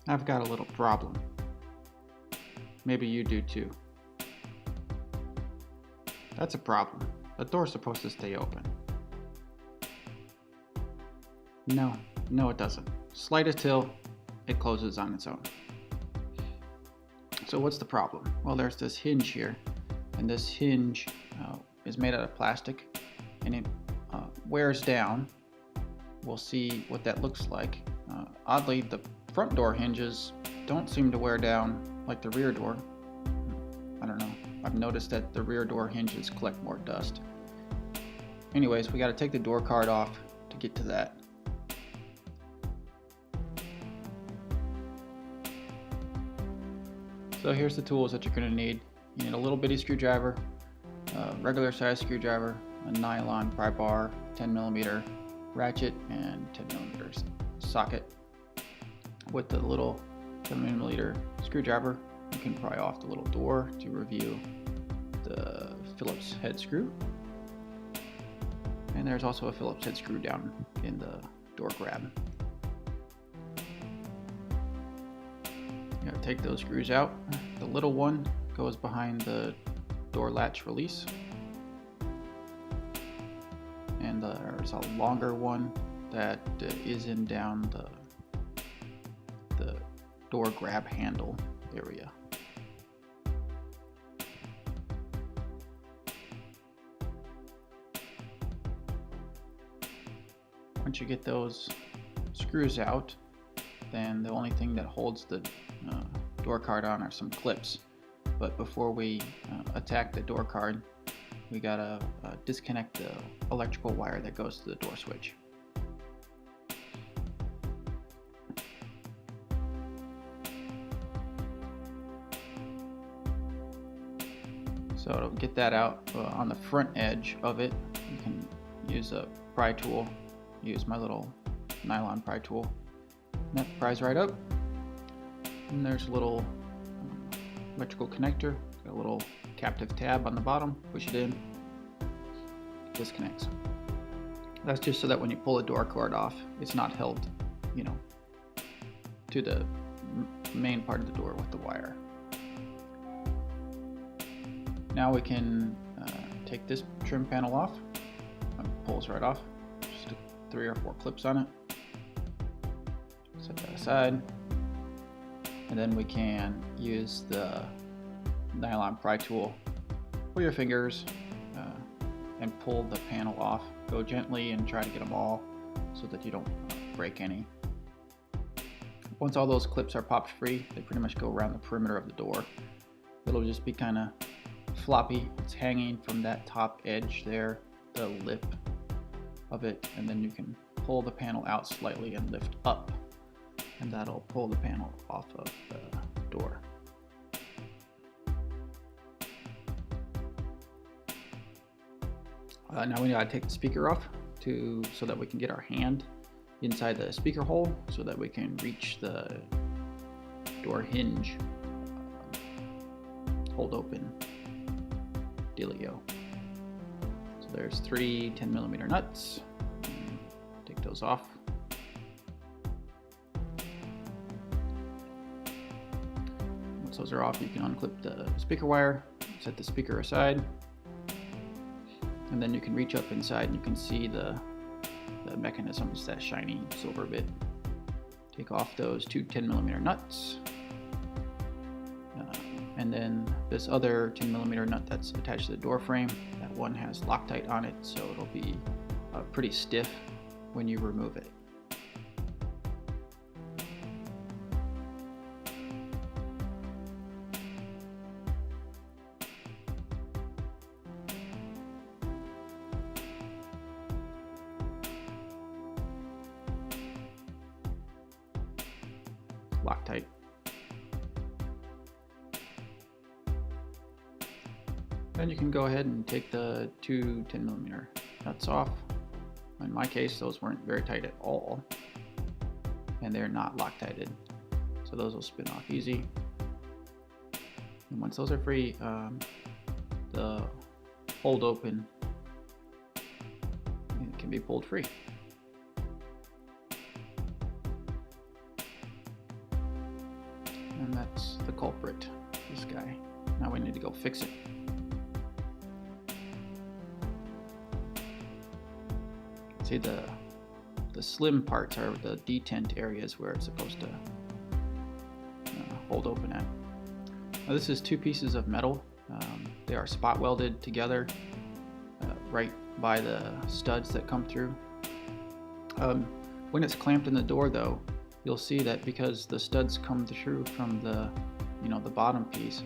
I've got a little problem. Maybe you do too. That's a problem. The door's supposed to stay open. No, it doesn't. Slightest hill, it closes on its own. So what's the problem? Well, there's this hinge here, and this hinge is made out of plastic, and it wears down. We'll see what that looks like. Oddly, the front door hinges don't seem to wear down like the rear door. I don't know. I've noticed that the rear door hinges collect more dust. Anyways, we got to take the door card off to get to that. So here's the tools that you're going to need. You need a little bitty screwdriver, a regular size screwdriver, a nylon pry bar, 10mm ratchet, and 10mm socket. With the little 10mm screwdriver, you can pry off the little door to review the Phillips head screw. And there's also a Phillips head screw down in the door grab. You gotta take those screws out. The little one goes behind the door latch release. And there's a longer one that is in down the door grab handle area. Once you get those screws out, then the only thing that holds the door card on are some clips. But before we attack the door card, we gotta disconnect the electrical wire that goes to the door switch. So to get that out on the front edge of it, you can use a pry tool. Use my little nylon pry tool. And that pries right up. And there's a little electrical connector. Got a little captive tab on the bottom. Push it in. Disconnects. That's just so that when you pull the door cord off, it's not held, to the main part of the door with the wire. Now we can take this trim panel off. It pulls right off. Just 3 or 4 clips on it. Set that aside. And then we can use the nylon pry tool. Pull your fingers and pull the panel off. Go gently and try to get them all so that you don't break any. Once all those clips are popped free, they pretty much go around the perimeter of the door. It'll just be kind of floppy. It's hanging from that top edge there, the lip of it, and then you can pull the panel out slightly and lift up, and that'll pull the panel off of the door. Now we gotta take the speaker off so that we can get our hand inside the speaker hole so that we can reach the door hinge hold open dealio. So there's 3 10mm nuts. Take those off. Once those are off, you can unclip the speaker wire, set the speaker aside, and then you can reach up inside and you can see the mechanism. It's that shiny silver bit. Take off those 2 10mm nuts. And then this other 10mm nut that's attached to the door frame, that one has Loctite on it, so it'll be pretty stiff when you remove it. Loctite. Then you can go ahead and take the 2 10mm nuts off. In my case, those weren't very tight at all, and they're not Loctited, so those will spin off easy. And once those are free, the Holdopen can be pulled free. culprit, this guy. Now we need to go fix it. See, the slim parts are the detent areas where it's supposed to hold open at. Now this is two pieces of metal. They are spot welded together right by the studs that come through. When it's clamped in the door though, you'll see that because the studs come through from the bottom piece,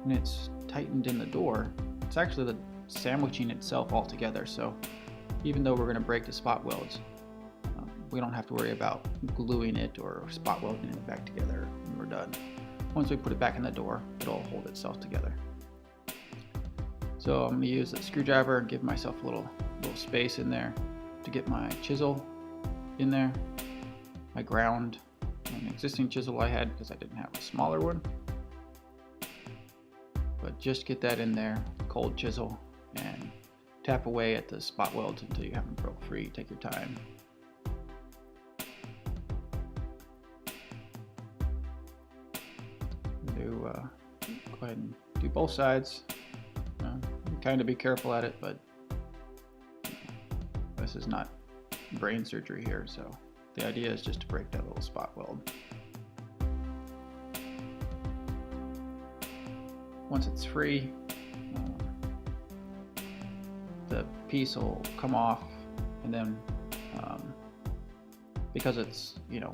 when it's tightened in the door, it's actually the sandwiching itself all together. So even though we're going to break the spot welds, we don't have to worry about gluing it or spot welding it back together when we're done. Once we put it back in the door, it'll hold itself together. So I'm going to use a screwdriver and give myself a little space in there to get my chisel in there. I ground an existing chisel I had because I didn't have a smaller one. But just get that in there, cold chisel, and tap away at the spot welds until you have them broke free. Take your time. Go ahead and do both sides. Kind of be careful at it, but this is not brain surgery here, so the idea is just to break that little spot weld. Once it's free, the piece will come off, and then because it's, it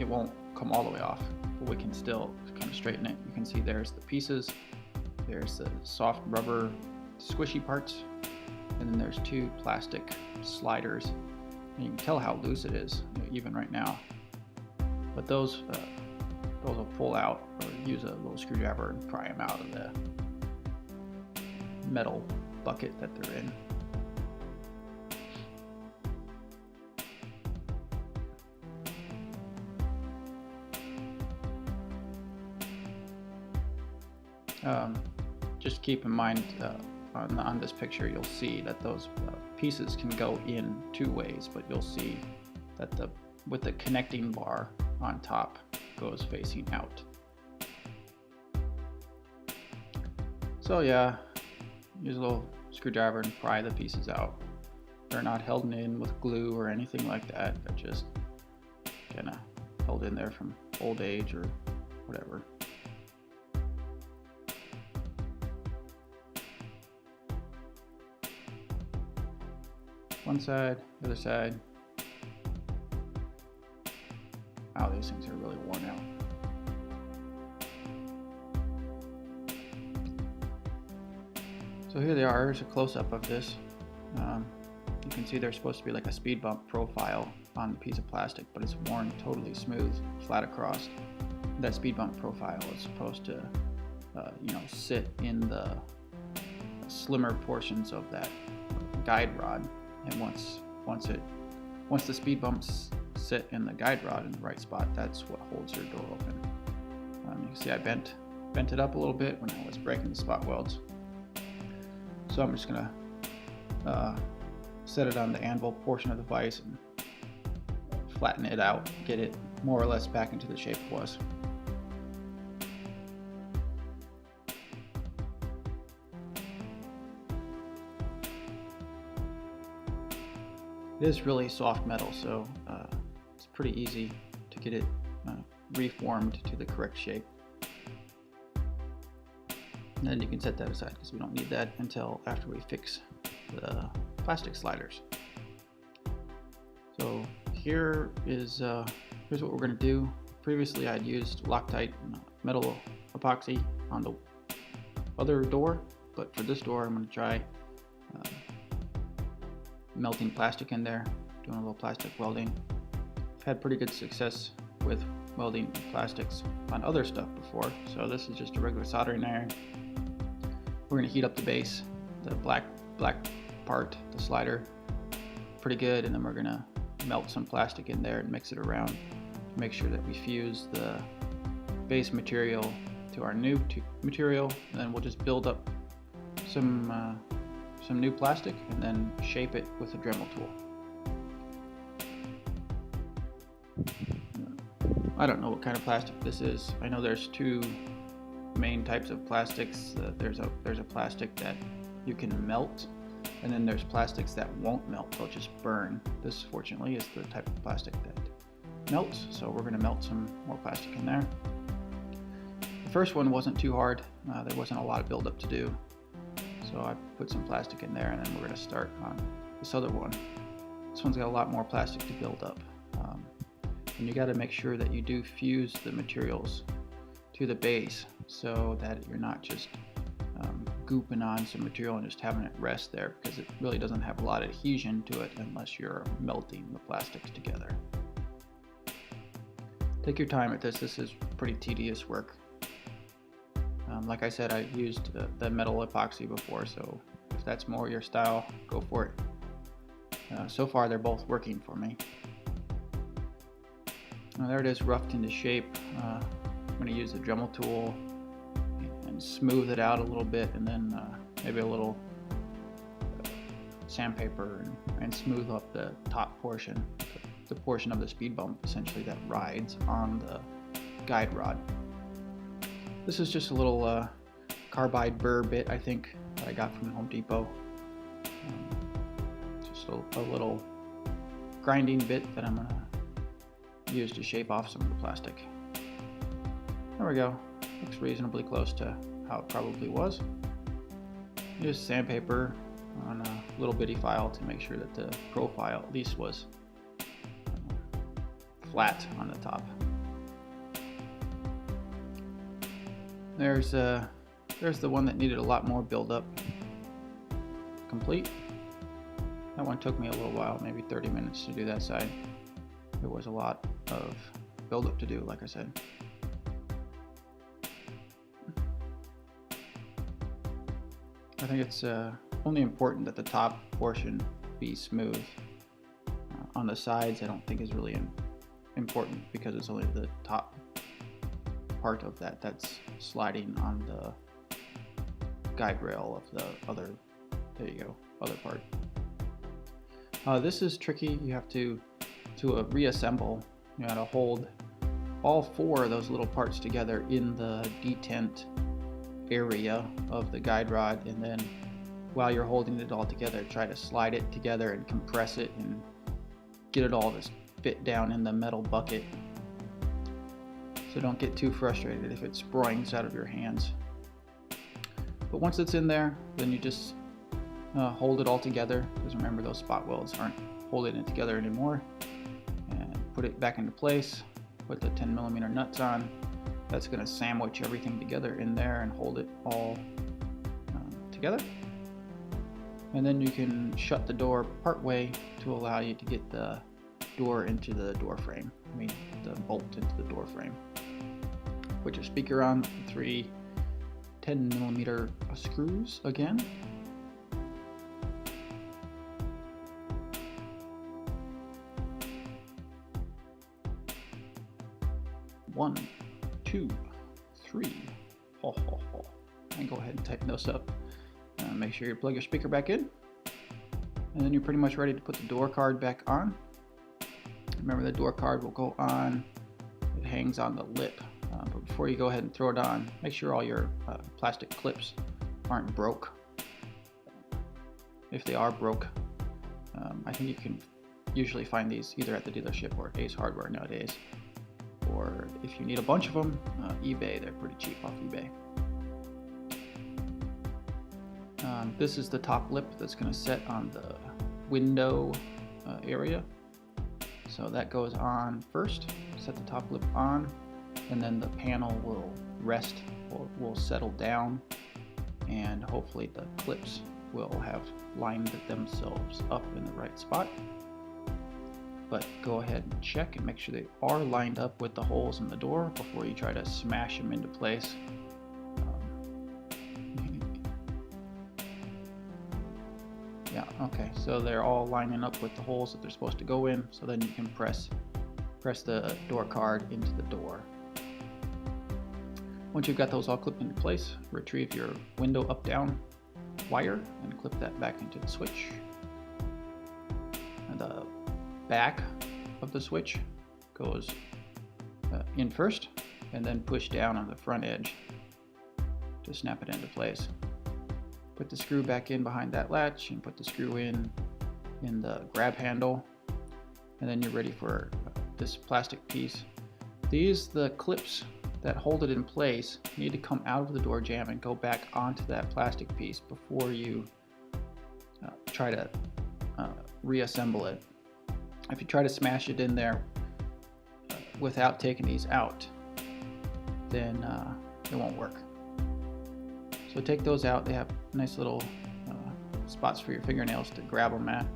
won't come all the way off, but we can still kind of straighten it. You can see there's the pieces, there's the soft rubber squishy parts, and then there's two plastic sliders, and you can tell how loose it is even right now. But those will pull out, or use a little screwdriver and pry them out of the metal bucket that they're in. Just keep in mind on this picture, you'll see that those pieces can go in two ways, but you'll see that with the connecting bar on top goes facing out. So yeah, use a little screwdriver and pry the pieces out. They're not held in with glue or anything like that. They're just kind of held in there from old age or whatever. One side, the other side. Wow, these things are really worn out. So here they are. Here's a close-up of this. You can see there's supposed to be like a speed bump profile on the piece of plastic, but it's worn totally smooth, flat across. That speed bump profile is supposed to, sit in the slimmer portions of that guide rod. And once the speed bumps sit in the guide rod in the right spot, that's what holds your door open. You can see I bent it up a little bit when I was breaking the spot welds. So I'm just gonna set it on the anvil portion of the vise and flatten it out, get it more or less back into the shape it was. It is really soft metal, so it's pretty easy to get it reformed to the correct shape. And then you can set that aside because we don't need that until after we fix the plastic sliders. So here's what we're going to do. Previously I'd used Loctite metal epoxy on the other door, but for this door I'm going to try melting plastic in there, doing a little plastic welding. I've had pretty good success with welding plastics on other stuff before, so this is just a regular soldering iron. We're going to heat up the base, the black part, the slider, pretty good, and then we're going to melt some plastic in there and mix it around to make sure that we fuse the base material to our new material, and then we'll just build up some new plastic and then shape it with a Dremel tool. I don't know what kind of plastic this is. I know there's two main types of plastics. There's a plastic that you can melt, and then there's plastics that won't melt, they'll just burn. This, fortunately, is the type of plastic that melts, so we're going to melt some more plastic in there. The first one wasn't too hard. There wasn't a lot of buildup to do, so I put some plastic in there, and then we're going to start on this other one. This one's got a lot more plastic to build up, and you got to make sure that you do fuse the materials to the base so that you're not just gooping on some material and just having it rest there, because it really doesn't have a lot of adhesion to it unless you're melting the plastics together. Take your time at this. This is pretty tedious work. Like I said, I've used the metal epoxy before, so if that's more your style, go for it. So far they're both working for me. There it is, roughed into shape. I'm going to use the Dremel tool and smooth it out a little bit, and then maybe a little sandpaper and smooth up the top portion, the portion of the speed bump essentially that rides on the guide rod. This is just a little carbide burr bit, I think, that I got from Home Depot. Just a little grinding bit that I'm going to use to shape off some of the plastic. There we go. Looks reasonably close to how it probably was. Use sandpaper on a little bitty file to make sure that the profile at least was flat on the top. There's the one that needed a lot more build-up. Complete. That one took me a little while, maybe 30 minutes to do that side. There was a lot of build-up to do, like I said. I think it's only important that the top portion be smooth. On the sides, I don't think is really important, because it's only the top part of that that's sliding on the guide rail of the other, there you go, other part. This is tricky. You have to reassemble, you got to hold all four of those little parts together in the detent area of the guide rod, and then while you're holding it all together, try to slide it together and compress it and get it all to fit down in the metal bucket. So don't get too frustrated if it springs out of your hands. But once it's in there, then you just hold it all together, because remember, those spot welds aren't holding it together anymore. And put it back into place, put the 10mm nuts on. That's going to sandwich everything together in there and hold it all together. And then you can shut the door part way to allow you to get the door into the door frame. I mean, the bolt into the door frame. Put your speaker on, 3 10mm screws again. One, 2, 3. Ho, ho, ho. And go ahead and tighten those up. Make sure you plug your speaker back in. And then you're pretty much ready to put the door card back on. Remember, the door card will go on. It hangs on the lip. But before you go ahead and throw it on, make sure all your plastic clips aren't broke. If they are broke, I think you can usually find these either at the dealership or Ace Hardware nowadays. Or if you need a bunch of them, eBay, they're pretty cheap off eBay. This is the top lip that's going to set on the window area. So that goes on first, set the top lip on, and then the panel will rest, will settle down, and hopefully the clips will have lined themselves up in the right spot. But go ahead and check and make sure they are lined up with the holes in the door before you try to smash them into place. Yeah, okay, so they're all lining up with the holes that they're supposed to go in, so then you can press the door card into the door. Once you've got those all clipped into place, retrieve your window up-down wire and clip that back into the switch. And the back of the switch goes in first, and then push down on the front edge to snap it into place. Put the screw back in behind that latch and put the screw in the grab handle, and then you're ready for this plastic piece. The clips that hold it in place need to come out of the door jamb and go back onto that plastic piece before you try to reassemble it. If you try to smash it in there without taking these out, then it won't work. So take those out. They have nice little spots for your fingernails to grab them at,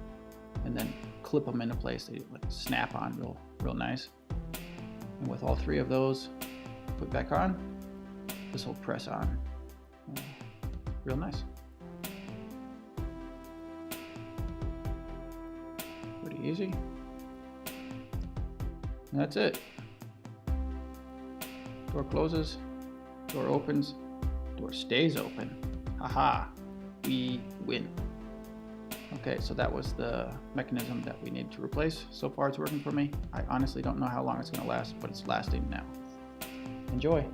and then clip them into place. They like snap on real nice. And with all three of those put back on, this will press on real nice. Pretty easy. And that's it. Door closes, door opens, door stays open. Haha, we win. Okay, so that was the mechanism that we needed to replace. So far it's working for me. I honestly don't know how long it's going to last, but it's lasting now. Enjoy.